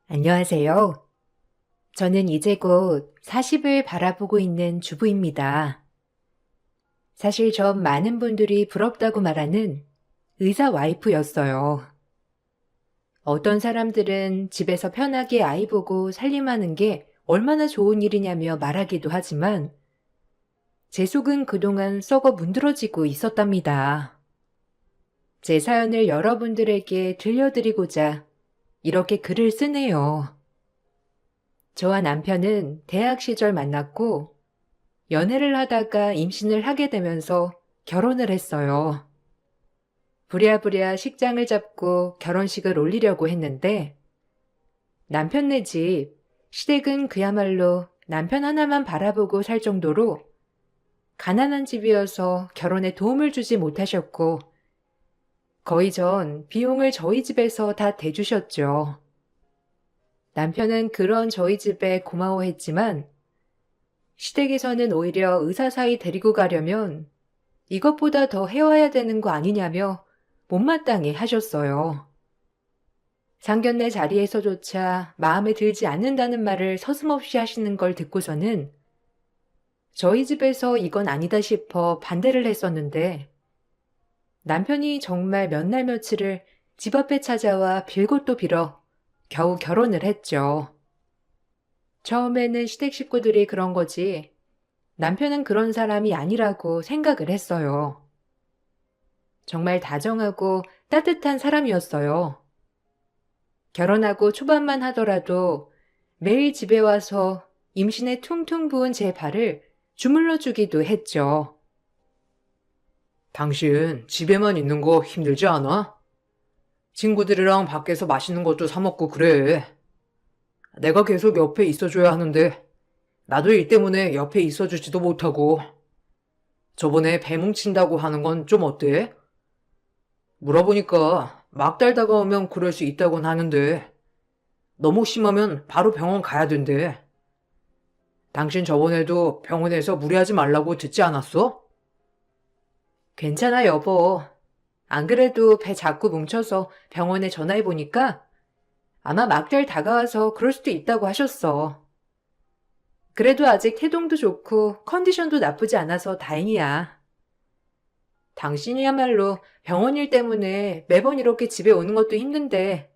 안녕하세요. 저는 이제 곧 40을 바라보고 있는 주부입니다. 사실 전 많은 분들이 부럽다고 말하는 의사 와이프였어요. 어떤 사람들은 집에서 편하게 아이 보고 살림하는 게 얼마나 좋은 일이냐며 말하기도 하지만 제 속은 그동안 썩어 문드러지고 있었답니다. 제 사연을 여러분들에게 들려드리고자 이렇게 글을 쓰네요. 저와 남편은 대학 시절 만났고 연애를 하다가 임신을 하게 되면서 결혼을 했어요. 부랴부랴 식장을 잡고 결혼식을 올리려고 했는데 남편네 집 시댁은 그야말로 남편 하나만 바라보고 살 정도로 가난한 집이어서 결혼에 도움을 주지 못하셨고 거의 전 비용을 저희 집에서 다 대주셨죠. 남편은 그런 저희 집에 고마워했지만 시댁에서는 오히려 의사 사이 데리고 가려면 이것보다 더 해와야 되는 거 아니냐며 못마땅해 하셨어요. 상견례 자리에서조차 마음에 들지 않는다는 말을 서슴없이 하시는 걸 듣고서는 저희 집에서 이건 아니다 싶어 반대를 했었는데 남편이 정말 몇 날 며칠을 집 앞에 찾아와 빌고 또 빌어 겨우 결혼을 했죠. 처음에는 시댁 식구들이 그런 거지 남편은 그런 사람이 아니라고 생각을 했어요. 정말 다정하고 따뜻한 사람이었어요. 결혼하고 초반만 하더라도 매일 집에 와서 임신에 퉁퉁 부은 제 발을 주물러 주기도 했죠. 당신 집에만 있는 거 힘들지 않아? 친구들이랑 밖에서 맛있는 것도 사 먹고 그래. 내가 계속 옆에 있어줘야 하는데 나도 일 때문에 옆에 있어주지도 못하고 저번에 배 뭉친다고 하는 건 좀 어때? 물어보니까 막 달 다가오면 그럴 수 있다곤 하는데 너무 심하면 바로 병원 가야 된대. 당신 저번에도 병원에서 무리하지 말라고 듣지 않았어? 괜찮아, 여보. 안 그래도 배 자꾸 뭉쳐서 병원에 전화해 보니까 아마 막달 다가와서 그럴 수도 있다고 하셨어. 그래도 아직 태동도 좋고 컨디션도 나쁘지 않아서 다행이야. 당신이야말로 병원 일 때문에 매번 이렇게 집에 오는 것도 힘든데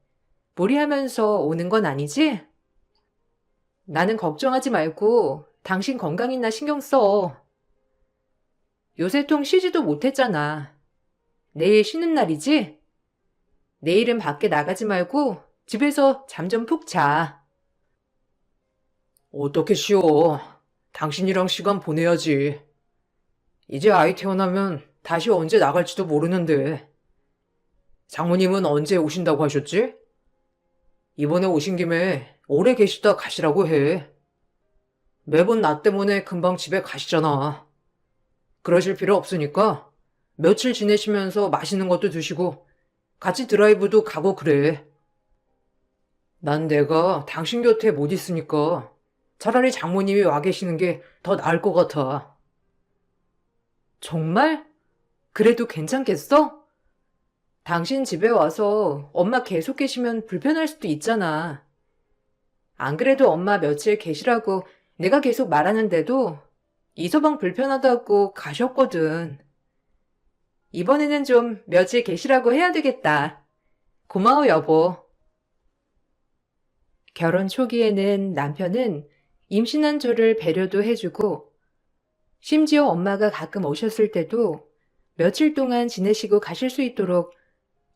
무리하면서 오는 건 아니지? 나는 걱정하지 말고 당신 건강이나 신경 써. 요새 통 쉬지도 못했잖아. 내일 쉬는 날이지? 내일은 밖에 나가지 말고 집에서 잠 좀 푹 자. 어떻게 쉬워. 당신이랑 시간 보내야지. 이제 아이 태어나면 다시 언제 나갈지도 모르는데. 장모님은 언제 오신다고 하셨지? 이번에 오신 김에 오래 계시다 가시라고 해. 매번 나 때문에 금방 집에 가시잖아. 그러실 필요 없으니까 며칠 지내시면서 맛있는 것도 드시고 같이 드라이브도 가고 그래. 난 내가 당신 곁에 못 있으니까 차라리 장모님이 와 계시는 게 더 나을 것 같아. 정말? 그래도 괜찮겠어? 당신 집에 와서 엄마 계속 계시면 불편할 수도 있잖아. 안 그래도 엄마 며칠 계시라고 내가 계속 말하는데도 이서방 불편하다고 가셨거든. 이번에는 좀 며칠 계시라고 해야 되겠다. 고마워, 여보. 결혼 초기에는 남편은 임신한 저를 배려도 해주고 심지어 엄마가 가끔 오셨을 때도 며칠 동안 지내시고 가실 수 있도록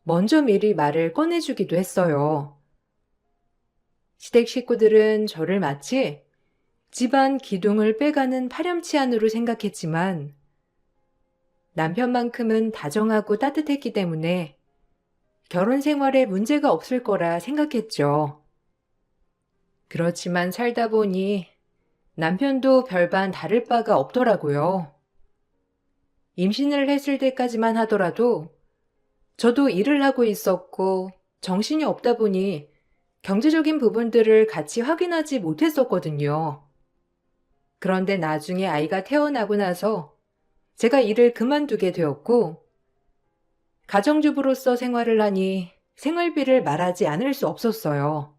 먼저 미리 말을 꺼내주기도 했어요. 시댁 식구들은 저를 마치 집안 기둥을 빼가는 파렴치한으로 생각했지만 남편만큼은 다정하고 따뜻했기 때문에 결혼 생활에 문제가 없을 거라 생각했죠. 그렇지만 살다 보니 남편도 별반 다를 바가 없더라고요. 임신을 했을 때까지만 하더라도 저도 일을 하고 있었고 정신이 없다 보니 경제적인 부분들을 같이 확인하지 못했었거든요. 그런데 나중에 아이가 태어나고 나서 제가 일을 그만두게 되었고 가정주부로서 생활을 하니 생활비를 말하지 않을 수 없었어요.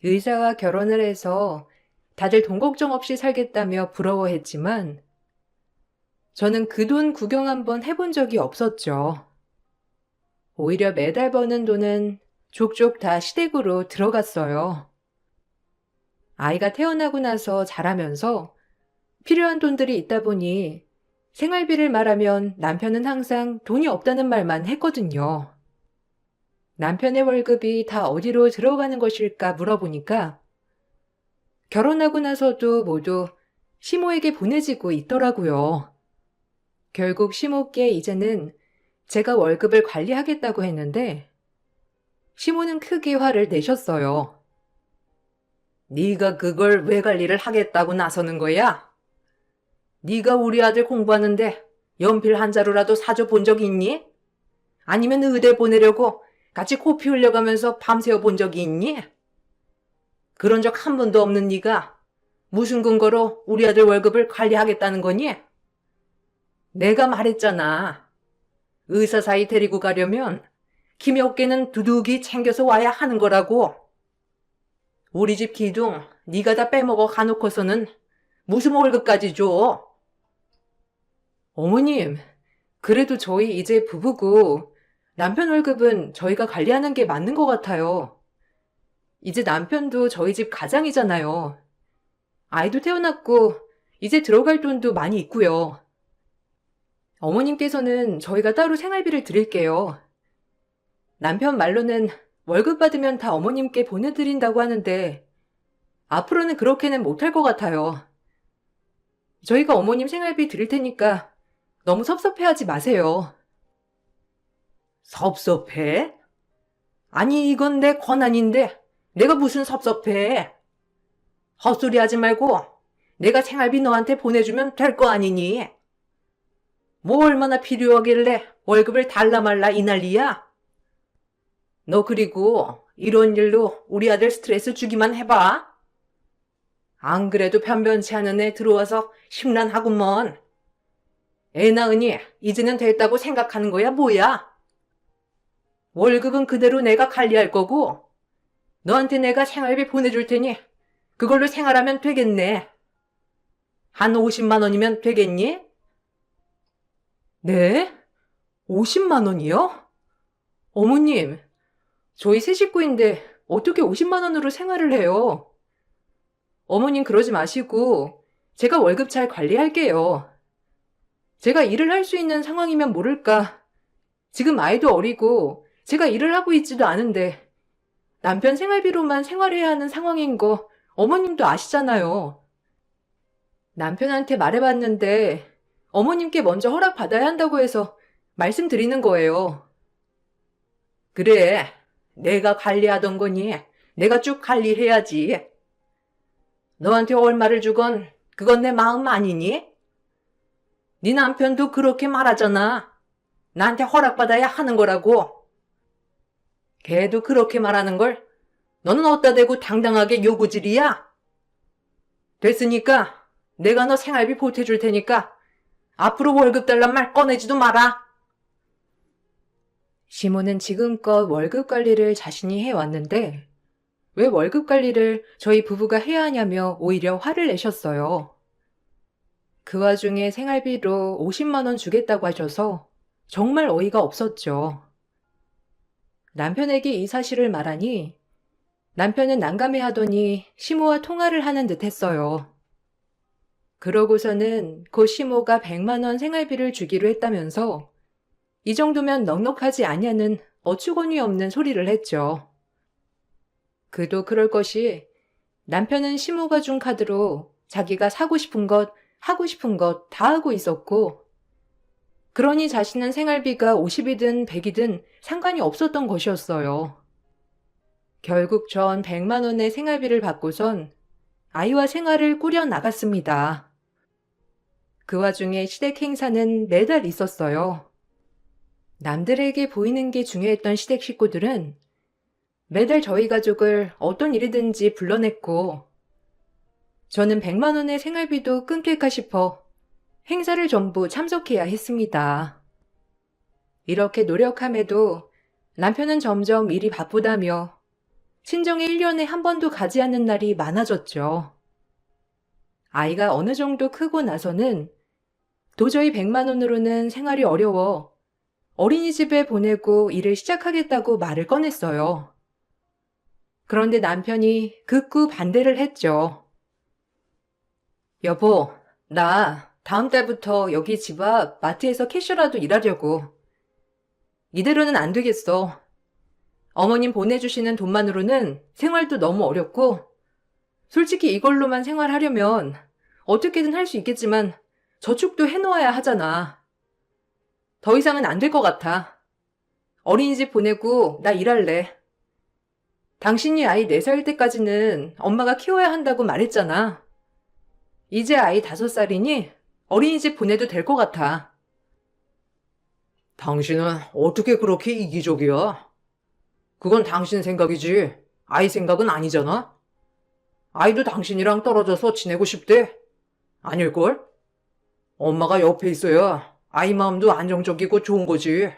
의사와 결혼을 해서 다들 돈 걱정 없이 살겠다며 부러워했지만 저는 그 돈 구경 한번 해본 적이 없었죠. 오히려 매달 버는 돈은 족족 다 시댁으로 들어갔어요. 아이가 태어나고 나서 자라면서 필요한 돈들이 있다 보니 생활비를 말하면 남편은 항상 돈이 없다는 말만 했거든요. 남편의 월급이 다 어디로 들어가는 것일까 물어보니까 결혼하고 나서도 모두 시모에게 보내지고 있더라고요. 결국 시모께 이제는 제가 월급을 관리하겠다고 했는데 시모는 크게 화를 내셨어요. 네가 그걸 왜 관리를 하겠다고 나서는 거야? 네가 우리 아들 공부하는데 연필 한 자루라도 사줘 본 적 있니? 아니면 의대 보내려고 같이 코피 흘려가면서 밤새워 본 적이 있니? 그런 적 한 번도 없는 네가 무슨 근거로 우리 아들 월급을 관리하겠다는 거니? 내가 말했잖아. 의사 사이 데리고 가려면 김이 어깨는 두둑이 챙겨서 와야 하는 거라고. 우리 집 기둥 네가 다 빼먹어 가놓고서는 무슨 월급까지 줘? 어머님, 그래도 저희 이제 부부고 남편 월급은 저희가 관리하는 게 맞는 것 같아요. 이제 남편도 저희 집 가장이잖아요. 아이도 태어났고 이제 들어갈 돈도 많이 있고요. 어머님께서는 저희가 따로 생활비를 드릴게요. 남편 말로는 월급 받으면 다 어머님께 보내드린다고 하는데 앞으로는 그렇게는 못할 것 같아요. 저희가 어머님 생활비 드릴 테니까 너무 섭섭해하지 마세요. 섭섭해? 아니 이건 내 권한인데 내가 무슨 섭섭해? 헛소리 하지 말고 내가 생활비 너한테 보내주면 될 거 아니니? 뭐 얼마나 필요하길래 월급을 달라 말라 이 난리야? 너 그리고 이런 일로 우리 아들 스트레스 주기만 해봐. 안 그래도 변변치 않은 애 들어와서 심란하구먼. 애 낳으니 이제는 됐다고 생각하는 거야 뭐야? 월급은 그대로 내가 관리할 거고 너한테 내가 생활비 보내줄 테니 그걸로 생활하면 되겠네. 한 50만 원이면 되겠니? 네? 50만 원이요? 어머님, 저희 세 식구인데 어떻게 50만 원으로 생활을 해요? 어머님 그러지 마시고 제가 월급 잘 관리할게요. 제가 일을 할 수 있는 상황이면 모를까. 지금 아이도 어리고 제가 일을 하고 있지도 않은데 남편 생활비로만 생활해야 하는 상황인 거 어머님도 아시잖아요. 남편한테 말해봤는데 어머님께 먼저 허락받아야 한다고 해서 말씀드리는 거예요. 그래, 내가 관리하던 거니 내가 쭉 관리해야지. 너한테 얼마를 주건 그건 내 마음 아니니? 네 남편도 그렇게 말하잖아. 나한테 허락받아야 하는 거라고. 걔도 그렇게 말하는 걸 너는 어디다 대고 당당하게 요구질이야? 됐으니까 내가 너 생활비 보태줄 테니까 앞으로 월급 달란 말 꺼내지도 마라. 시모는 지금껏 월급 관리를 자신이 해왔는데 왜 월급 관리를 저희 부부가 해야 하냐며 오히려 화를 내셨어요. 그 와중에 생활비로 50만 원 주겠다고 하셔서 정말 어이가 없었죠. 남편에게 이 사실을 말하니 남편은 난감해하더니 시모와 통화를 하는 듯 했어요. 그러고서는 곧 시모가 100만 원 생활비를 주기로 했다면서 이 정도면 넉넉하지 않냐는 어처구니 없는 소리를 했죠. 그도 그럴 것이 남편은 시모가 준 카드로 자기가 사고 싶은 것, 하고 싶은 것 다 하고 있었고 그러니 자신은 생활비가 50이든 100이든 상관이 없었던 것이었어요. 결국 전 100만 원의 생활비를 받고선 아이와 생활을 꾸려 나갔습니다. 그 와중에 시댁 행사는 매달 있었어요. 남들에게 보이는 게 중요했던 시댁 식구들은 매달 저희 가족을 어떤 일이든지 불러냈고 저는 100만 원의 생활비도 끊길까 싶어 행사를 전부 참석해야 했습니다. 이렇게 노력함에도 남편은 점점 일이 바쁘다며 친정에 1년에 한 번도 가지 않는 날이 많아졌죠. 아이가 어느 정도 크고 나서는 도저히 100만 원으로는 생활이 어려워 어린이집에 보내고 일을 시작하겠다고 말을 꺼냈어요. 그런데 남편이 극구 반대를 했죠. 여보, 나 다음 달부터 여기 집 앞 마트에서 캐셔라도 일하려고. 이대로는 안 되겠어. 어머님 보내주시는 돈만으로는 생활도 너무 어렵고, 솔직히 이걸로만 생활하려면 어떻게든 할 수 있겠지만 저축도 해놓아야 하잖아. 더 이상은 안 될 것 같아. 어린이집 보내고 나 일할래. 당신이 아이 4살 때까지는 엄마가 키워야 한다고 말했잖아. 이제 아이 5살이니 어린이집 보내도 될 것 같아. 당신은 어떻게 그렇게 이기적이야? 그건 당신 생각이지. 아이 생각은 아니잖아? 아이도 당신이랑 떨어져서 지내고 싶대? 아닐걸? 엄마가 옆에 있어야 아이 마음도 안정적이고 좋은 거지.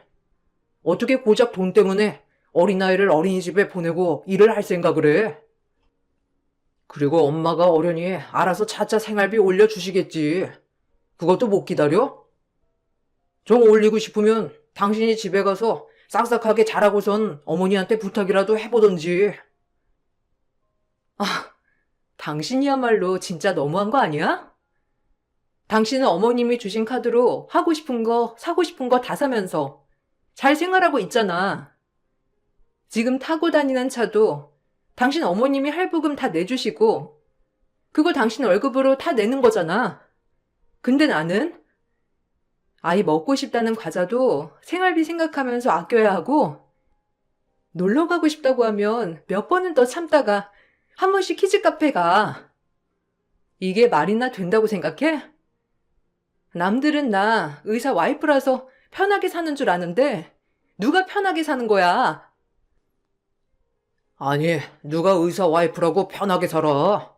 어떻게 고작 돈 때문에 어린아이를 어린이집에 보내고 일을 할 생각을 해? 그리고 엄마가 어련히 알아서 차차 생활비 올려주시겠지. 그것도 못 기다려? 좀 올리고 싶으면 당신이 집에 가서 싹싹하게 자라고선 어머니한테 부탁이라도 해보던지. 당신이야말로 진짜 너무한 거 아니야? 당신은 어머님이 주신 카드로 하고 싶은 거, 사고 싶은 거 다 사면서 잘 생활하고 있잖아. 지금 타고 다니는 차도 당신 어머님이 할부금 다 내주시고 그거 당신 월급으로 다 내는 거잖아. 근데 나는 아이 먹고 싶다는 과자도 생활비 생각하면서 아껴야 하고 놀러 가고 싶다고 하면 몇 번은 더 참다가 한 번씩 키즈카페 가. 이게 말이나 된다고 생각해? 남들은 나 의사 와이프라서 편하게 사는 줄 아는데 누가 편하게 사는 거야? 아니, 누가 의사 와이프라고 편하게 살아?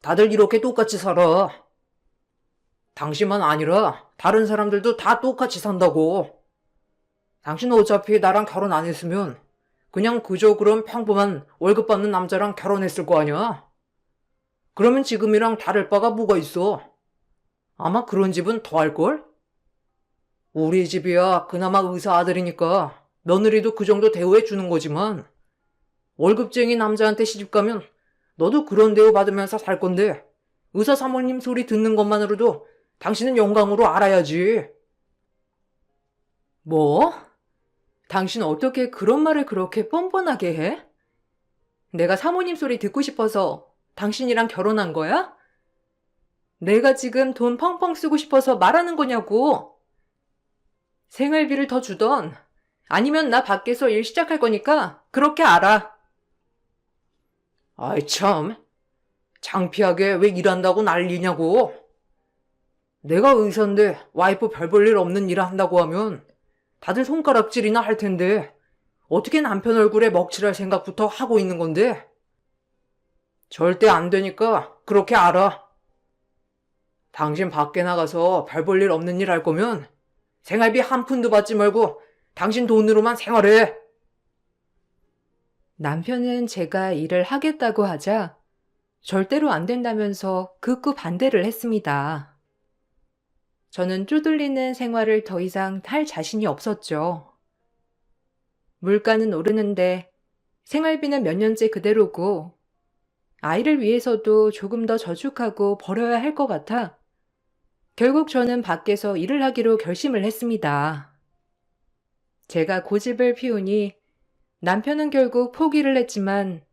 다들 이렇게 똑같이 살아. 당신만 아니라 다른 사람들도 다 똑같이 산다고. 당신 어차피 나랑 결혼 안 했으면 그냥 그저 그런 평범한 월급 받는 남자랑 결혼했을 거 아니야? 그러면 지금이랑 다를 바가 뭐가 있어? 아마 그런 집은 더 할걸? 우리 집이야 그나마 의사 아들이니까 며느리도 그 정도 대우해 주는 거지만 월급쟁이 남자한테 시집가면 너도 그런 대우 받으면서 살 건데 의사 사모님 소리 듣는 것만으로도 당신은 영광으로 알아야지. 뭐? 당신 어떻게 그런 말을 그렇게 뻔뻔하게 해? 내가 사모님 소리 듣고 싶어서 당신이랑 결혼한 거야? 내가 지금 돈 펑펑 쓰고 싶어서 말하는 거냐고. 생활비를 더 주던 아니면 나 밖에서 일 시작할 거니까 그렇게 알아. 아이 참, 창피하게 왜 일한다고 난리냐고. 내가 의사인데 와이프 별 볼 일 없는 일 한다고 하면 다들 손가락질이나 할 텐데 어떻게 남편 얼굴에 먹칠할 생각부터 하고 있는 건데? 절대 안 되니까 그렇게 알아. 당신 밖에 나가서 별 볼 일 없는 일 할 거면 생활비 한 푼도 받지 말고 당신 돈으로만 생활해. 남편은 제가 일을 하겠다고 하자 절대로 안 된다면서 극구 반대를 했습니다. 저는 쪼들리는 생활을 더 이상 할 자신이 없었죠. 물가는 오르는데 생활비는 몇 년째 그대로고 아이를 위해서도 조금 더 저축하고 벌어야 할 것 같아 결국 저는 밖에서 일을 하기로 결심을 했습니다. 제가 고집을 피우니 남편은 결국 포기를 했지만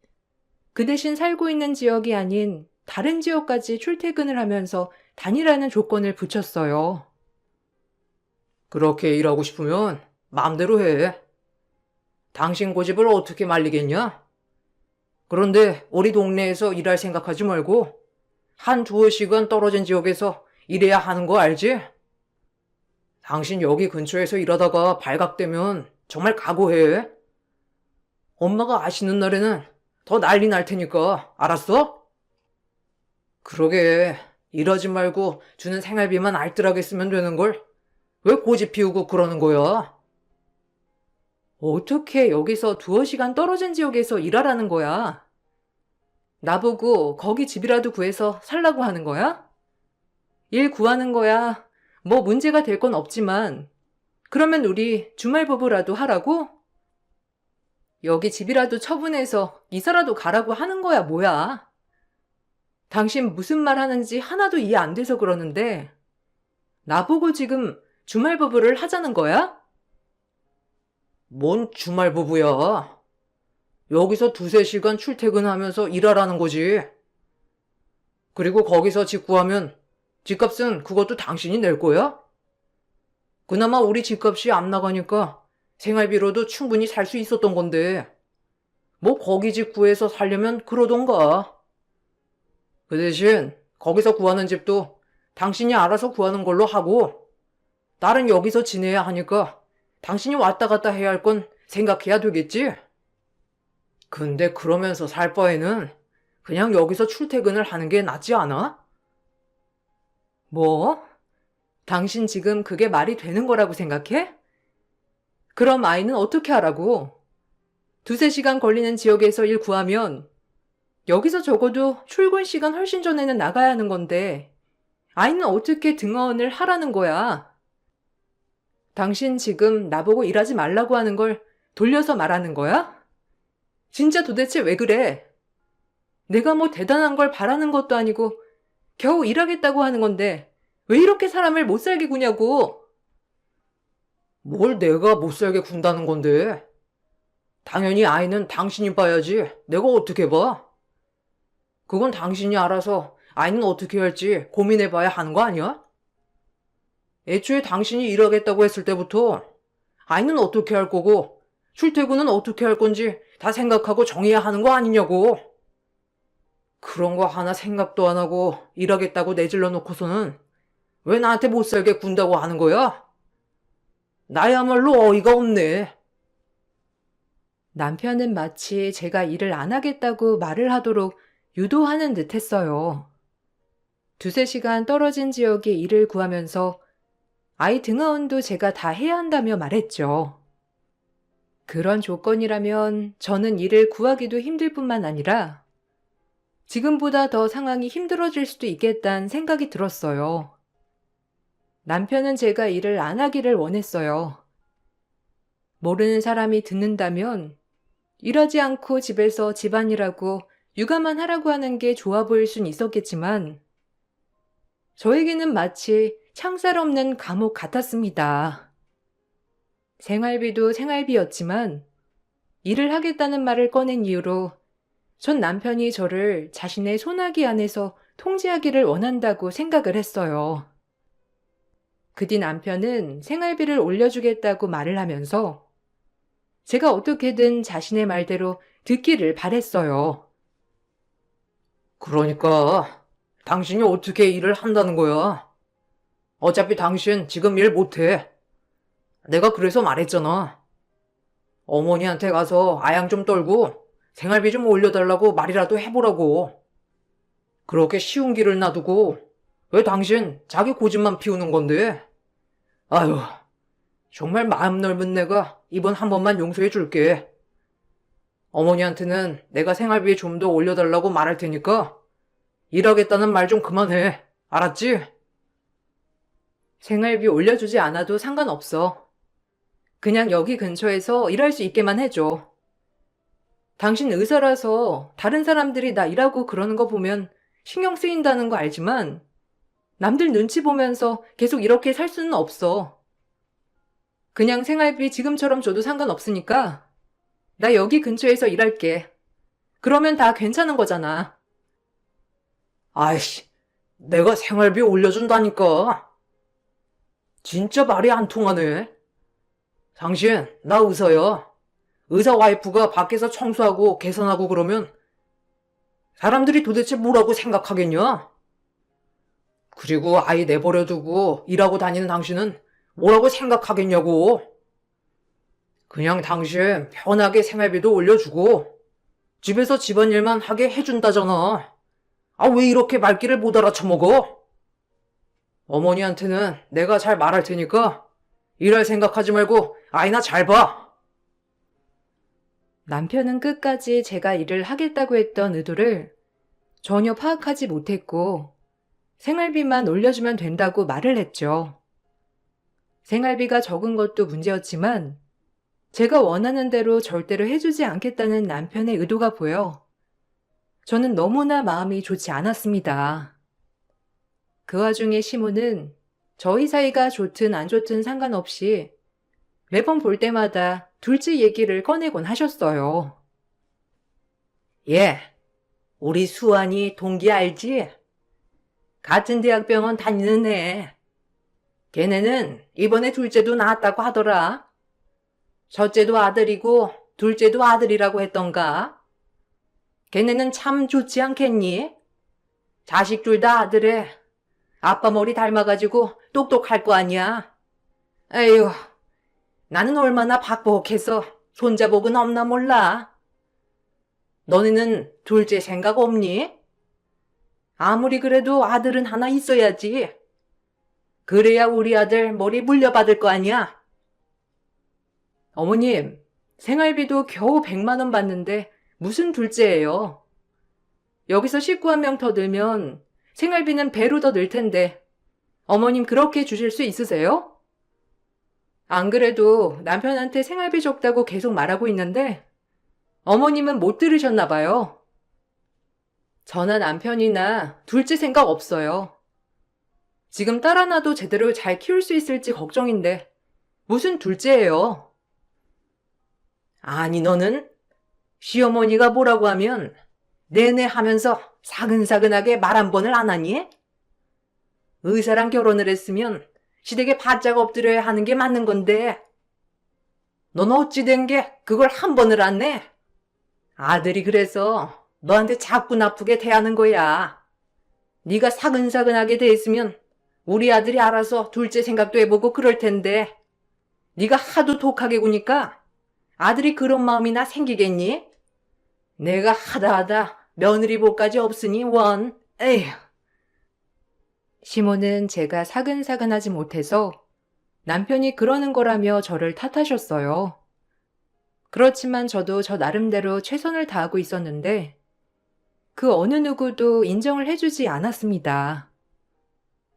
그 대신 살고 있는 지역이 아닌 다른 지역까지 출퇴근을 하면서 다니라는 조건을 붙였어요. 그렇게 일하고 싶으면 마음대로 해. 당신 고집을 어떻게 말리겠냐? 그런데 우리 동네에서 일할 생각하지 말고 한 두어 시간 떨어진 지역에서 일해야 하는 거 알지? 당신 여기 근처에서 일하다가 발각되면 정말 각오해. 엄마가 아시는 날에는 더 난리 날 테니까 알았어? 그러게 일하지 말고 주는 생활비만 알뜰하게 쓰면 되는 걸 왜 고집 피우고 그러는 거야? 어떻게 여기서 두어 시간 떨어진 지역에서 일하라는 거야? 나보고 거기 집이라도 구해서 살라고 하는 거야? 일 구하는 거야. 뭐 문제가 될 건 없지만, 그러면 우리 주말 부부라도 하라고? 여기 집이라도 처분해서 이사라도 가라고 하는 거야, 뭐야? 당신 무슨 말 하는지 하나도 이해 안 돼서 그러는데, 나보고 지금 주말 부부를 하자는 거야? 뭔 주말 부부야. 여기서 두세 시간 출퇴근하면서 일하라는 거지. 그리고 거기서 집 구하면 집값은 그것도 당신이 낼 거야? 그나마 우리 집값이 안 나가니까 생활비로도 충분히 살 수 있었던 건데, 뭐 거기 집 구해서 살려면 그러던가. 그 대신 거기서 구하는 집도 당신이 알아서 구하는 걸로 하고, 딸은 여기서 지내야 하니까 당신이 왔다 갔다 해야 할 건 생각해야 되겠지? 근데 그러면서 살 바에는 그냥 여기서 출퇴근을 하는 게 낫지 않아? 뭐? 당신 지금 그게 말이 되는 거라고 생각해? 그럼 아이는 어떻게 하라고? 두세 시간 걸리는 지역에서 일 구하면 여기서 적어도 출근 시간 훨씬 전에는 나가야 하는 건데 아이는 어떻게 등하원을 하라는 거야? 당신 지금 나보고 일하지 말라고 하는 걸 돌려서 말하는 거야? 진짜 도대체 왜 그래? 내가 뭐 대단한 걸 바라는 것도 아니고 겨우 일하겠다고 하는 건데 왜 이렇게 사람을 못 살게 구냐고? 뭘 내가 못 살게 군다는 건데. 당연히 아이는 당신이 봐야지 내가 어떻게 봐? 그건 당신이 알아서 아이는 어떻게 할지 고민해봐야 하는 거 아니야? 애초에 당신이 일하겠다고 했을 때부터 아이는 어떻게 할 거고 출퇴근은 어떻게 할 건지 다 생각하고 정해야 하는 거 아니냐고. 그런 거 하나 생각도 안 하고 일하겠다고 내질러 놓고서는 왜 나한테 못 살게 군다고 하는 거야? 나야말로 어이가 없네. 남편은 마치 제가 일을 안 하겠다고 말을 하도록 유도하는 듯 했어요. 두세 시간 떨어진 지역에 일을 구하면서 아이 등하원도 제가 다 해야 한다며 말했죠. 그런 조건이라면 저는 일을 구하기도 힘들 뿐만 아니라 지금보다 더 상황이 힘들어질 수도 있겠다는 생각이 들었어요. 남편은 제가 일을 안 하기를 원했어요. 모르는 사람이 듣는다면 일하지 않고 집에서 집안일하고 육아만 하라고 하는 게 좋아 보일 순 있었겠지만 저에게는 마치 창살 없는 감옥 같았습니다. 생활비도 생활비였지만 일을 하겠다는 말을 꺼낸 이유로 전 남편이 저를 자신의 손아귀 안에서 통제하기를 원한다고 생각을 했어요. 그 뒤 남편은 생활비를 올려주겠다고 말을 하면서 제가 어떻게든 자신의 말대로 듣기를 바랬어요. 그러니까 당신이 어떻게 일을 한다는 거야? 어차피 당신 지금 일 못해. 내가 그래서 말했잖아. 어머니한테 가서 아양 좀 떨고 생활비 좀 올려달라고 말이라도 해보라고. 그렇게 쉬운 길을 놔두고 왜 당신 자기 고집만 피우는 건데? 아유, 정말 마음 넓은 내가 이번 한 번만 용서해 줄게. 어머니한테는 내가 생활비 좀 더 올려달라고 말할 테니까 일하겠다는 말 좀 그만해. 알았지? 생활비 올려주지 않아도 상관없어. 그냥 여기 근처에서 일할 수 있게만 해줘. 당신 의사라서 다른 사람들이 나 일하고 그러는 거 보면 신경 쓰인다는 거 알지만 남들 눈치 보면서 계속 이렇게 살 수는 없어. 그냥 생활비 지금처럼 줘도 상관없으니까 나 여기 근처에서 일할게. 그러면 다 괜찮은 거잖아. 아이씨, 내가 생활비 올려준다니까. 진짜 말이 안 통하네. 당신, 나 의사야. 의사 와이프가 밖에서 청소하고 계산하고 그러면 사람들이 도대체 뭐라고 생각하겠냐? 그리고 아이 내버려두고 일하고 다니는 당신은 뭐라고 생각하겠냐고. 그냥 당신 편하게 생활비도 올려주고 집에서 집안일만 하게 해준다잖아. 아, 왜 이렇게 말귀를 못 알아쳐먹어? 어머니한테는 내가 잘 말할 테니까 일할 생각하지 말고 아이나 잘 봐. 남편은 끝까지 제가 일을 하겠다고 했던 의도를 전혀 파악하지 못했고 생활비만 올려주면 된다고 말을 했죠. 생활비가 적은 것도 문제였지만 제가 원하는 대로 절대로 해주지 않겠다는 남편의 의도가 보여 저는 너무나 마음이 좋지 않았습니다. 그 와중에 시모는 저희 사이가 좋든 안 좋든 상관없이 매번 볼 때마다 둘째 얘기를 꺼내곤 하셨어요. 예, 우리 수환이 동기 알지? 같은 대학병원 다니는 애. 걔네는 이번에 둘째도 낳았다고 하더라. 첫째도 아들이고 둘째도 아들이라고 했던가? 걔네는 참 좋지 않겠니? 자식 둘 다 아들에 아빠 머리 닮아가지고 똑똑할 거 아니야. 에휴, 나는 얼마나 박복해서 손자복은 없나 몰라. 너네는 둘째 생각 없니? 아무리 그래도 아들은 하나 있어야지. 그래야 우리 아들 머리 물려받을 거 아니야. 어머님, 생활비도 겨우 100만 원 받는데 무슨 둘째예요? 여기서 식구 한 명 더 늘면 생활비는 배로 더 늘 텐데 어머님 그렇게 주실 수 있으세요? 안 그래도 남편한테 생활비 적다고 계속 말하고 있는데 어머님은 못 들으셨나 봐요. 저나 남편이나 둘째 생각 없어요. 지금 딸 하나도 제대로 잘 키울 수 있을지 걱정인데 무슨 둘째예요? 아니 너는 시어머니가 뭐라고 하면 내내 하면서 사근사근하게 말 한 번을 안 하니? 의사랑 결혼을 했으면 시댁에 바짝 엎드려야 하는 게 맞는 건데 넌 어찌 된 게 그걸 한 번을 안 내? 아들이 그래서 너한테 자꾸 나쁘게 대하는 거야. 네가 사근사근하게 대했으면 우리 아들이 알아서 둘째 생각도 해보고 그럴 텐데 네가 하도 독하게 구니까 아들이 그런 마음이나 생기겠니? 내가 하다 며느리 복까지 없으니 원. 에휴. 시모는 제가 사근사근하지 못해서 남편이 그러는 거라며 저를 탓하셨어요. 그렇지만 저도 저 나름대로 최선을 다하고 있었는데 그 어느 누구도 인정을 해주지 않았습니다.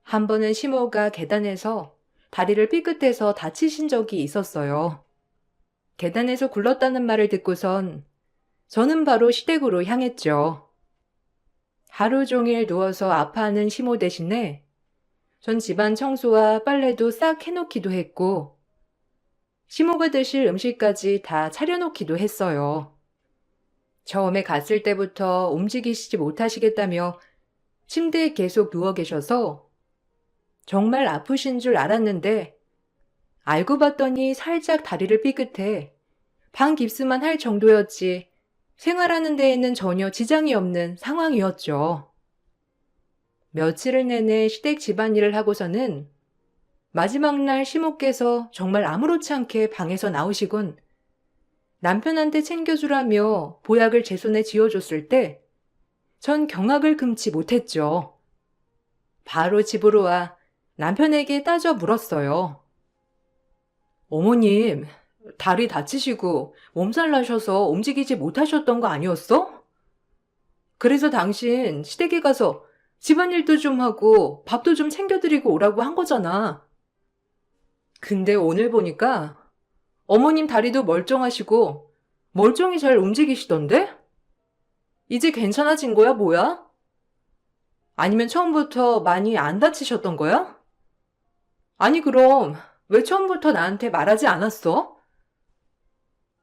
한 번은 시모가 계단에서 다리를 삐끗해서 다치신 적이 있었어요. 계단에서 굴렀다는 말을 듣고선 저는 바로 시댁으로 향했죠. 하루 종일 누워서 아파하는 시모 대신에 전 집안 청소와 빨래도 싹 해놓기도 했고 시모가 드실 음식까지 다 차려놓기도 했어요. 처음에 갔을 때부터 움직이시지 못하시겠다며 침대에 계속 누워 계셔서 정말 아프신 줄 알았는데 알고 봤더니 살짝 다리를 삐끗해 방 깁스만 할 정도였지 생활하는 데에는 전혀 지장이 없는 상황이었죠. 며칠을 내내 시댁 집안일을 하고서는 마지막 날 시모께서 정말 아무렇지 않게 방에서 나오시곤 남편한테 챙겨주라며 보약을 제 손에 쥐어줬을 때 전 경악을 금치 못했죠. 바로 집으로 와 남편에게 따져 물었어요. 어머님, 다리 다치시고 몸살 나셔서 움직이지 못하셨던 거 아니었어? 그래서 당신 시댁에 가서 집안일도 좀 하고 밥도 좀 챙겨드리고 오라고 한 거잖아. 근데 오늘 보니까 어머님 다리도 멀쩡하시고 멀쩡히 잘 움직이시던데? 이제 괜찮아진 거야, 뭐야? 아니면 처음부터 많이 안 다치셨던 거야? 아니, 그럼 왜 처음부터 나한테 말하지 않았어?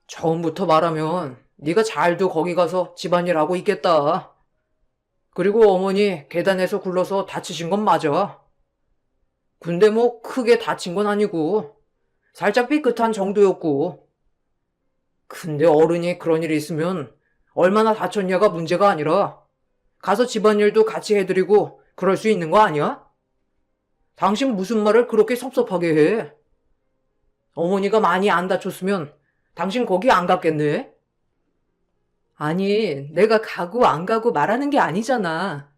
처음부터 말하면 네가 잘도 거기 가서 집안일 하고 있겠다. 그리고 어머니 계단에서 굴러서 다치신 건 맞아. 근데 뭐 크게 다친 건 아니고 살짝 삐끗한 정도였고. 근데 어른이 그런 일이 있으면 얼마나 다쳤냐가 문제가 아니라 가서 집안일도 같이 해드리고 그럴 수 있는 거 아니야? 당신 무슨 말을 그렇게 섭섭하게 해? 어머니가 많이 안 다쳤으면 당신 거기 안 갔겠네? 아니, 내가 가고 안 가고 말하는 게 아니잖아.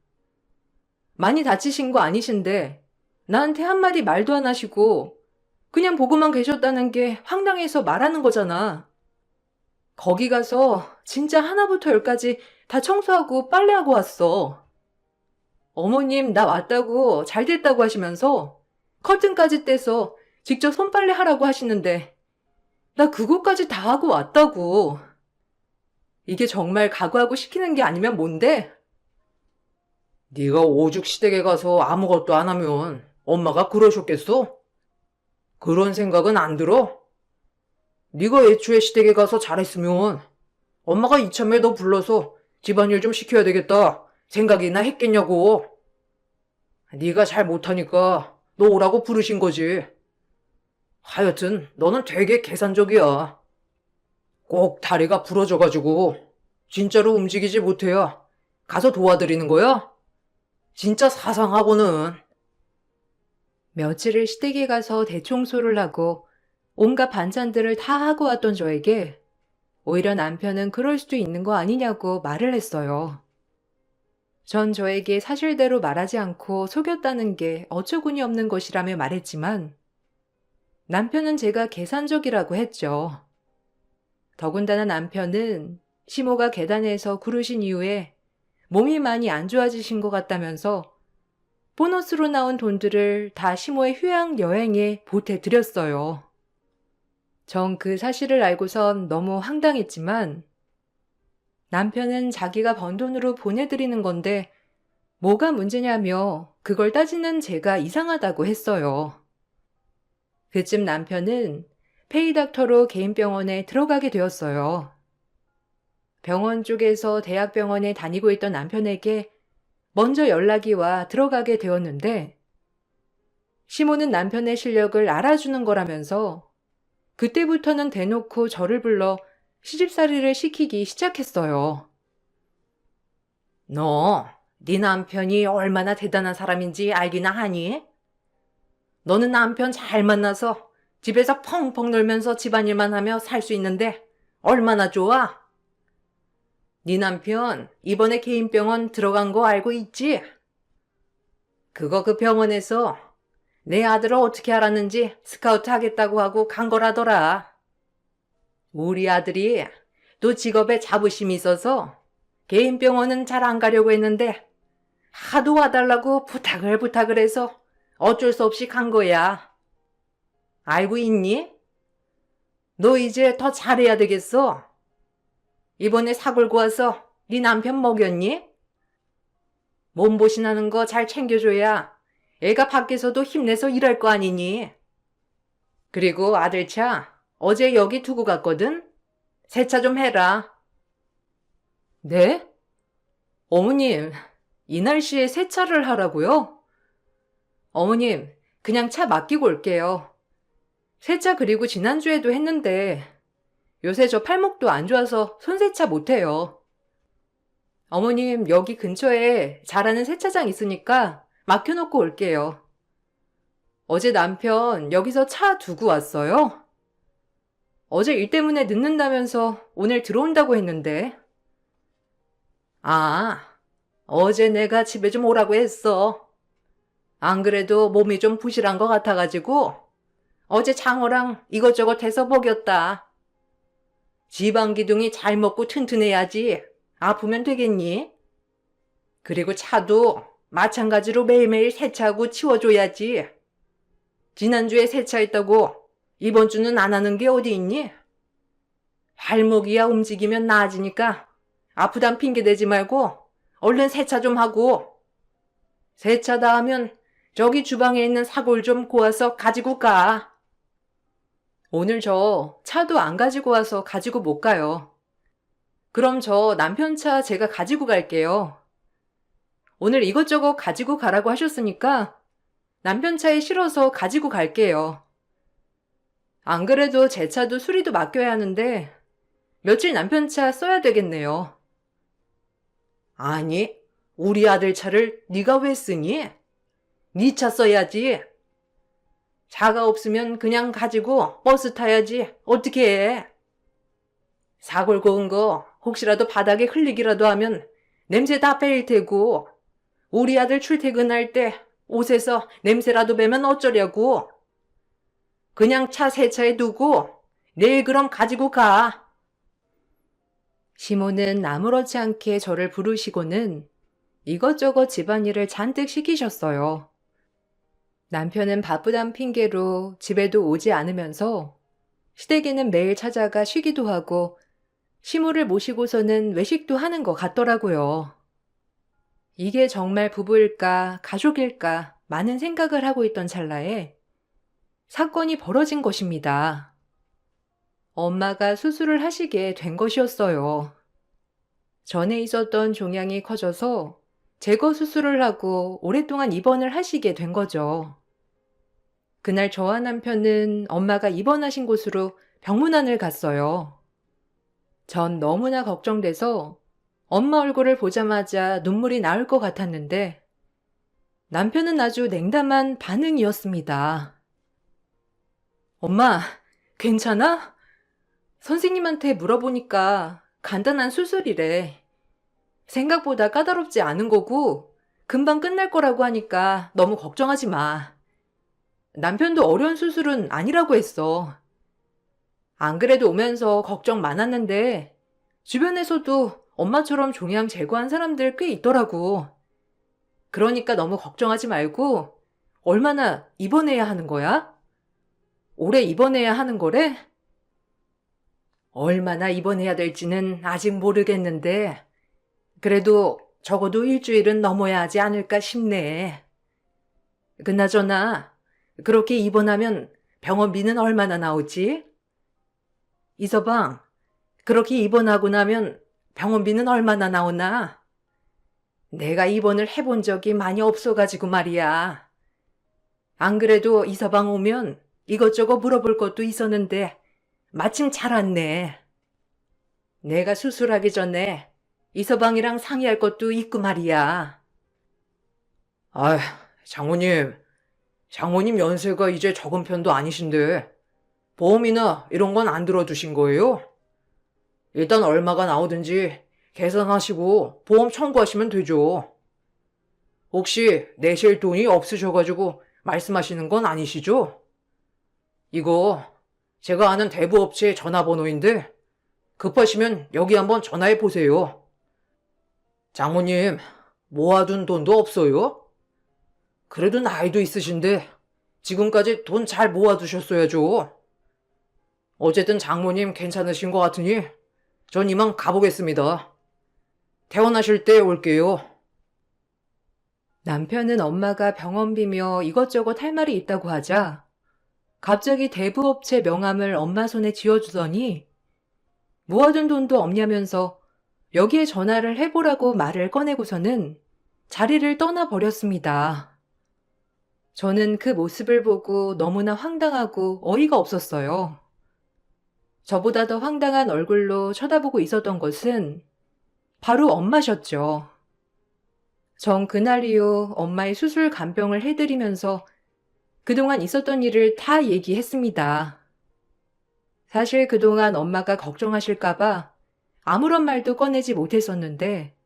많이 다치신 거 아니신데 나한테 한마디 말도 안 하시고 그냥 보고만 계셨다는 게 황당해서 말하는 거잖아. 거기 가서 진짜 하나부터 열까지 다 청소하고 빨래하고 왔어. 어머님 나 왔다고 잘 됐다고 하시면서 커튼까지 떼서 직접 손빨래 하라고 하시는데 나 그거까지 다 하고 왔다고. 이게 정말 각오하고 시키는 게 아니면 뭔데? 네가 오죽 시댁에 가서 아무것도 안 하면 엄마가 그러셨겠어? 그런 생각은 안 들어? 네가 애초에 시댁에 가서 잘했으면 엄마가 이참에 너 불러서 집안일 좀 시켜야 되겠다 생각이나 했겠냐고. 네가 잘 못하니까 너 오라고 부르신 거지. 하여튼 너는 되게 계산적이야. 꼭 다리가 부러져가지고 진짜로 움직이지 못해야 가서 도와드리는 거야? 진짜 사상하고는. 며칠을 시댁에 가서 대청소를 하고 온갖 반찬들을 다 하고 왔던 저에게 오히려 남편은 그럴 수도 있는 거 아니냐고 말을 했어요. 전 저에게 사실대로 말하지 않고 속였다는 게 어처구니 없는 것이라며 말했지만 남편은 제가 계산적이라고 했죠. 더군다나 남편은 시모가 계단에서 구르신 이후에 몸이 많이 안 좋아지신 것 같다면서 보너스로 나온 돈들을 다 시모의 휴양 여행에 보태드렸어요. 전 그 사실을 알고선 너무 황당했지만 남편은 자기가 번 돈으로 보내드리는 건데 뭐가 문제냐며 그걸 따지는 제가 이상하다고 했어요. 그쯤 남편은 페이닥터로 개인 병원에 들어가게 되었어요. 병원 쪽에서 대학병원에 다니고 있던 남편에게 먼저 연락이 와 들어가게 되었는데 시모는 남편의 실력을 알아주는 거라면서 그때부터는 대놓고 저를 불러 시집살이를 시키기 시작했어요. 너, 네 남편이 얼마나 대단한 사람인지 알기나 하니? 너는 남편 잘 만나서 집에서 펑펑 놀면서 집안일만 하며 살 수 있는데 얼마나 좋아? 네 남편 이번에 개인병원 들어간 거 알고 있지? 그거 그 병원에서 내 아들을 어떻게 알았는지 스카우트 하겠다고 하고 간 거라더라. 우리 아들이 또 직업에 자부심이 있어서 개인병원은 잘 안 가려고 했는데 하도 와달라고 부탁을 해서 어쩔 수 없이 간 거야. 알고 있니? 너 이제 더 잘해야 되겠어. 이번에 사골고 와서 네 남편 먹였니? 몸보신하는 거 잘 챙겨줘야 애가 밖에서도 힘내서 일할 거 아니니? 그리고 아들차 어제 여기 두고 갔거든? 세차 좀 해라. 네? 어머님, 이 날씨에 세차를 하라고요? 어머님, 그냥 차 맡기고 올게요. 세차 그리고 지난주에도 했는데 요새 저 팔목도 안 좋아서 손세차 못해요. 어머님, 여기 근처에 잘하는 세차장 있으니까 맡겨놓고 올게요. 어제 남편 여기서 차 두고 왔어요? 어제 일 때문에 늦는다면서 오늘 들어온다고 했는데. 아, 어제 내가 집에 좀 오라고 했어. 안 그래도 몸이 좀 부실한 것 같아가지고 어제 장어랑 이것저것 해서 먹였다. 지방 기둥이 잘 먹고 튼튼해야지 아프면 되겠니? 그리고 차도 마찬가지로 매일매일 세차하고 치워줘야지. 지난주에 세차했다고 이번 주는 안 하는 게 어디 있니? 발목이야 움직이면 나아지니까 아프단 핑계 대지 말고 얼른 세차 좀 하고. 세차 다 하면 저기 주방에 있는 사골 좀 고아서 가지고 가. 오늘 저 차도 안 가지고 와서 가지고 못 가요. 그럼 저 남편 차 제가 가지고 갈게요. 오늘 이것저것 가지고 가라고 하셨으니까 남편 차에 실어서 가지고 갈게요. 안 그래도 제 차도 수리도 맡겨야 하는데 며칠 남편 차 써야 되겠네요. 아니, 우리 아들 차를 네가 왜 쓰니? 네 차 써야지. 차가 없으면 그냥 가지고 버스 타야지. 어떻게 해? 사골 고운 거 혹시라도 바닥에 흘리기라도 하면 냄새 다 빼일 테고 우리 아들 출퇴근할 때 옷에서 냄새라도 배면 어쩌려고. 그냥 차 세차에 두고 내일 그럼 가지고 가. 시모는 아무렇지 않게 저를 부르시고는 이것저것 집안일을 잔뜩 시키셨어요. 남편은 바쁘단 핑계로 집에도 오지 않으면서 시댁에는 매일 찾아가 쉬기도 하고 시모를 모시고서는 외식도 하는 것 같더라고요. 이게 정말 부부일까, 가족일까 많은 생각을 하고 있던 찰나에 사건이 벌어진 것입니다. 엄마가 수술을 하시게 된 것이었어요. 전에 있었던 종양이 커져서 제거 수술을 하고 오랫동안 입원을 하시게 된 거죠. 그날 저와 남편은 엄마가 입원하신 곳으로 병문안을 갔어요. 전 너무나 걱정돼서 엄마 얼굴을 보자마자 눈물이 나올 것 같았는데 남편은 아주 냉담한 반응이었습니다. 엄마, 괜찮아? 선생님한테 물어보니까 간단한 수술이래. 생각보다 까다롭지 않은 거고 금방 끝날 거라고 하니까 너무 걱정하지 마. 남편도 어려운 수술은 아니라고 했어. 안 그래도 오면서 걱정 많았는데 주변에서도 엄마처럼 종양 제거한 사람들 꽤 있더라고. 그러니까 너무 걱정하지 말고 얼마나 입원해야 하는 거야? 오래 입원해야 하는 거래? 얼마나 입원해야 될지는 아직 모르겠는데 그래도 적어도 일주일은 넘어야 하지 않을까 싶네. 그나저나 그렇게 입원하면 병원비는 얼마나 나오지? 이서방, 그렇게 입원하고 나면 병원비는 얼마나 나오나? 내가 입원을 해본 적이 많이 없어가지고 말이야. 안 그래도 이서방 오면 이것저것 물어볼 것도 있었는데 마침 잘 왔네. 내가 수술하기 전에 이서방이랑 상의할 것도 있고 말이야. 아, 장모님 연세가 이제 적은 편도 아니신데 보험이나 이런 건 안 들어두신 거예요? 일단 얼마가 나오든지 계산하시고 보험 청구하시면 되죠. 혹시 내실 돈이 없으셔가지고 말씀하시는 건 아니시죠? 이거 제가 아는 대부업체 전화번호인데 급하시면 여기 한번 전화해 보세요. 장모님, 모아둔 돈도 없어요? 그래도 나이도 있으신데 지금까지 돈 잘 모아두셨어야죠. 어쨌든 장모님 괜찮으신 것 같으니 전 이만 가보겠습니다. 퇴원하실 때 올게요. 남편은 엄마가 병원비며 이것저것 할 말이 있다고 하자 갑자기 대부업체 명함을 엄마 손에 쥐어주더니 모아둔 돈도 없냐면서 여기에 전화를 해보라고 말을 꺼내고서는 자리를 떠나버렸습니다. 저는 그 모습을 보고 너무나 황당하고 어이가 없었어요. 저보다 더 황당한 얼굴로 쳐다보고 있었던 것은 바로 엄마셨죠. 전 그날 이후 엄마의 수술 간병을 해드리면서 그동안 있었던 일을 다 얘기했습니다. 사실 그동안 엄마가 걱정하실까봐 아무런 말도 꺼내지 못했었는데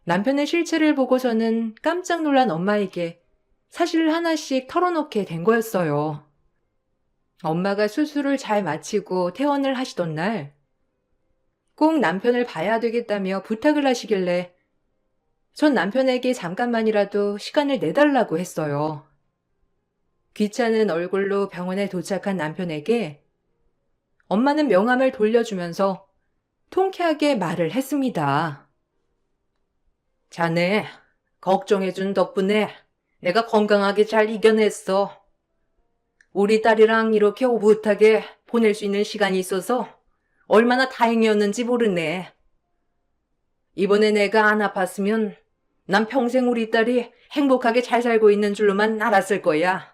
남편의 실체를 보고서는 깜짝 놀란 엄마에게 사실을 하나씩 털어놓게 된 거였어요. 엄마가 수술을 잘 마치고 퇴원을 하시던 날 꼭 남편을 봐야 되겠다며 부탁을 하시길래 전 남편에게 잠깐만이라도 시간을 내달라고 했어요. 귀찮은 얼굴로 병원에 도착한 남편에게 엄마는 명함을 돌려주면서 통쾌하게 말을 했습니다. 자네, 걱정해준 덕분에 내가 건강하게 잘 이겨냈어. 우리 딸이랑 이렇게 오붓하게 보낼 수 있는 시간이 있어서 얼마나 다행이었는지 모르네. 이번에 내가 안 아팠으면 난 평생 우리 딸이 행복하게 잘 살고 있는 줄로만 알았을 거야.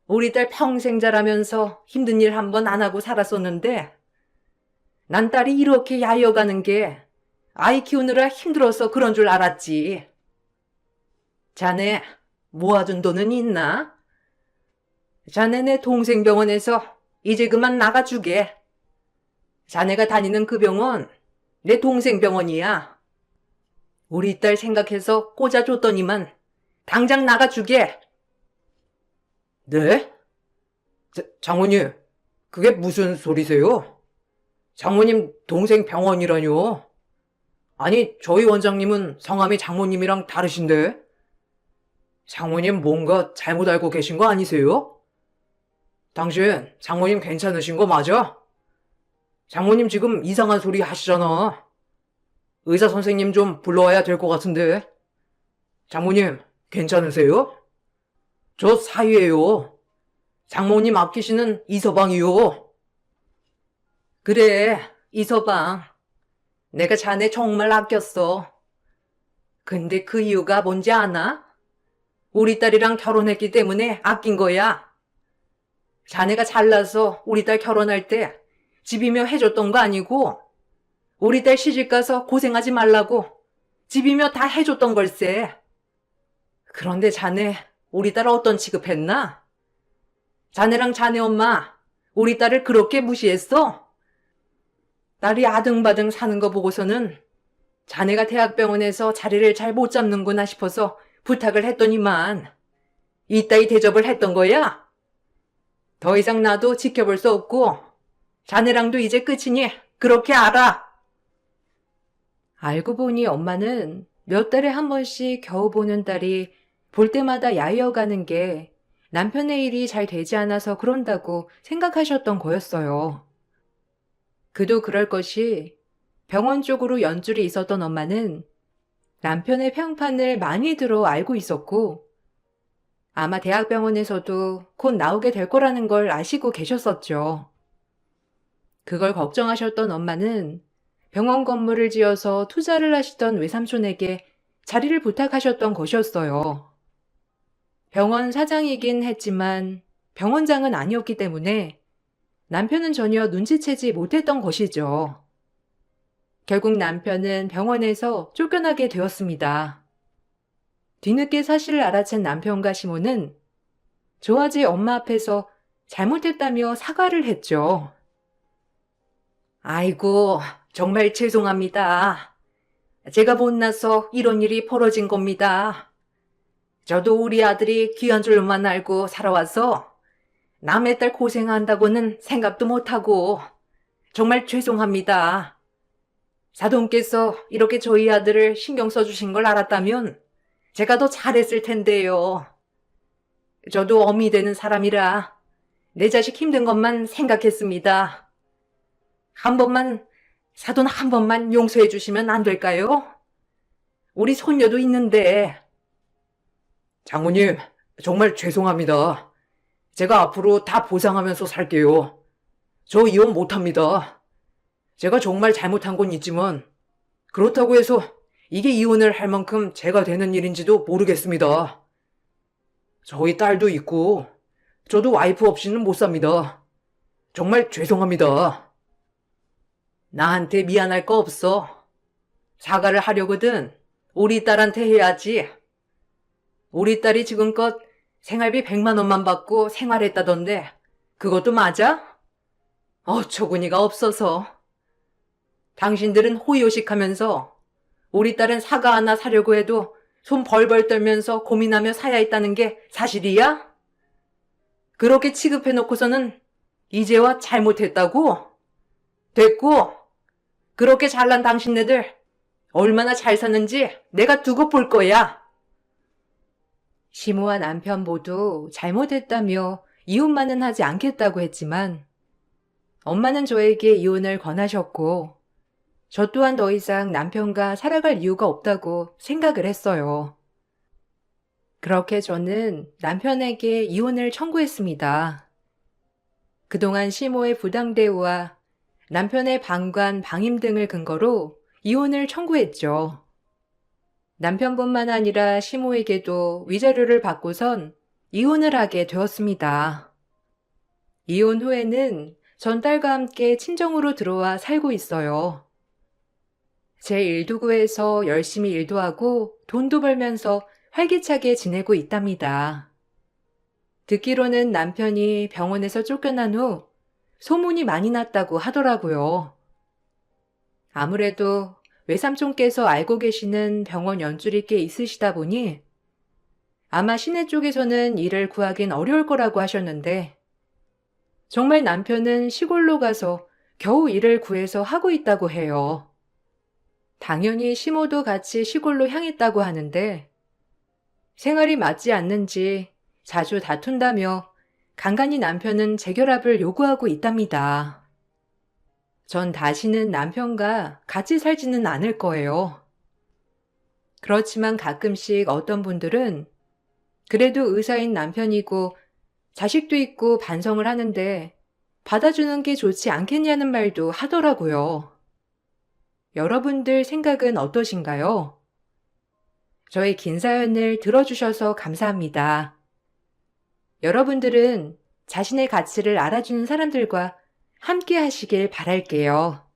우리 딸 평생 자라면서 힘든 일 한 번 안 하고 살았었는데 난 딸이 이렇게 야여가는 게 아이 키우느라 힘들어서 그런 줄 알았지. 자네 모아둔 돈은 있나? 자네네 동생 병원에서 이제 그만 나가주게. 자네가 다니는 그 병원 내 동생 병원이야. 우리 딸 생각해서 꽂아줬더니만 당장 나가주게. 네? 장모님, 그게 무슨 소리세요? 장모님 동생 병원이라뇨? 아니, 저희 원장님은 성함이 장모님이랑 다르신데? 장모님 뭔가 잘못 알고 계신 거 아니세요? 당신 장모님 괜찮으신 거 맞아? 장모님 지금 이상한 소리 하시잖아. 의사 선생님 좀 불러와야 될 것 같은데. 장모님 괜찮으세요? 저 사위예요. 장모님 아끼시는 이서방이요. 그래, 이서방. 내가 자네 정말 아꼈어. 근데 그 이유가 뭔지 아나? 우리 딸이랑 결혼했기 때문에 아낀 거야. 자네가 잘나서 우리 딸 결혼할 때 집이며 해줬던 거 아니고 우리 딸 시집가서 고생하지 말라고 집이며 다 해줬던 걸세. 그런데 자네 우리 딸 어떤 취급했나? 자네랑 자네 엄마 우리 딸을 그렇게 무시했어? 딸이 아등바등 사는 거 보고서는 자네가 대학병원에서 자리를 잘 못 잡는구나 싶어서 부탁을 했더니만 이따위 대접을 했던 거야? 더 이상 나도 지켜볼 수 없고 자네랑도 이제 끝이니 그렇게 알아. 알고 보니 엄마는 몇 달에 한 번씩 겨우 보는 딸이 볼 때마다 야이어가는 게 남편의 일이 잘 되지 않아서 그런다고 생각하셨던 거였어요. 그도 그럴 것이 병원 쪽으로 연줄이 있었던 엄마는 남편의 평판을 많이 들어 알고 있었고 아마 대학병원에서도 곧 나오게 될 거라는 걸 아시고 계셨었죠. 그걸 걱정하셨던 엄마는 병원 건물을 지어서 투자를 하시던 외삼촌에게 자리를 부탁하셨던 것이었어요. 병원 사장이긴 했지만 병원장은 아니었기 때문에 남편은 전혀 눈치채지 못했던 것이죠. 결국 남편은 병원에서 쫓겨나게 되었습니다. 뒤늦게 사실을 알아챈 남편과 시모는 조아지 엄마 앞에서 잘못했다며 사과를 했죠. 아이고, 정말 죄송합니다. 제가 못나서 이런 일이 벌어진 겁니다. 저도 우리 아들이 귀한 줄만 알고 살아와서 남의 딸 고생한다고는 생각도 못하고 정말 죄송합니다. 사돈께서 이렇게 저희 아들을 신경 써주신 걸 알았다면 제가 더 잘했을 텐데요. 저도 어미 되는 사람이라 내 자식 힘든 것만 생각했습니다. 사돈 한 번만 용서해 주시면 안 될까요? 우리 손녀도 있는데. 장모님, 정말 죄송합니다. 제가 앞으로 다 보상하면서 살게요. 저 이혼 못합니다. 제가 정말 잘못한 건 있지만 그렇다고 해서 이게 이혼을 할 만큼 제가 되는 일인지도 모르겠습니다. 저희 딸도 있고 저도 와이프 없이는 못 삽니다. 정말 죄송합니다. 나한테 미안할 거 없어. 사과를 하려거든 우리 딸한테 해야지. 우리 딸이 지금껏 생활비 100만 원만 받고 생활했다던데 그것도 맞아? 어처구니가 없어서. 당신들은 호의호식하면서 우리 딸은 사과 하나 사려고 해도 손 벌벌 떨면서 고민하며 사야 했다는 게 사실이야? 그렇게 취급해놓고서는 이제와 잘못했다고? 됐고, 그렇게 잘난 당신네들 얼마나 잘 사는지 내가 두고 볼 거야. 시모와 남편 모두 잘못했다며 이혼만은 하지 않겠다고 했지만 엄마는 저에게 이혼을 권하셨고 저 또한 더 이상 남편과 살아갈 이유가 없다고 생각을 했어요. 그렇게 저는 남편에게 이혼을 청구했습니다. 그동안 시모의 부당대우와 남편의 방관, 방임 등을 근거로 이혼을 청구했죠. 남편뿐만 아니라 시모에게도 위자료를 받고선 이혼을 하게 되었습니다. 이혼 후에는 전 딸과 함께 친정으로 들어와 살고 있어요. 제 일도 구해서 열심히 일도 하고 돈도 벌면서 활기차게 지내고 있답니다. 듣기로는 남편이 병원에서 쫓겨난 후 소문이 많이 났다고 하더라고요. 아무래도 외삼촌께서 알고 계시는 병원 연줄이 꽤 있으시다 보니 아마 시내 쪽에서는 일을 구하긴 어려울 거라고 하셨는데 정말 남편은 시골로 가서 겨우 일을 구해서 하고 있다고 해요. 당연히 시모도 같이 시골로 향했다고 하는데 생활이 맞지 않는지 자주 다툰다며 간간히 남편은 재결합을 요구하고 있답니다. 전 다시는 남편과 같이 살지는 않을 거예요. 그렇지만 가끔씩 어떤 분들은 그래도 의사인 남편이고 자식도 있고 반성을 하는데 받아주는 게 좋지 않겠냐는 말도 하더라고요. 여러분들 생각은 어떠신가요? 저의 긴 사연을 들어주셔서 감사합니다. 여러분들은 자신의 가치를 알아주는 사람들과 함께 하시길 바랄게요.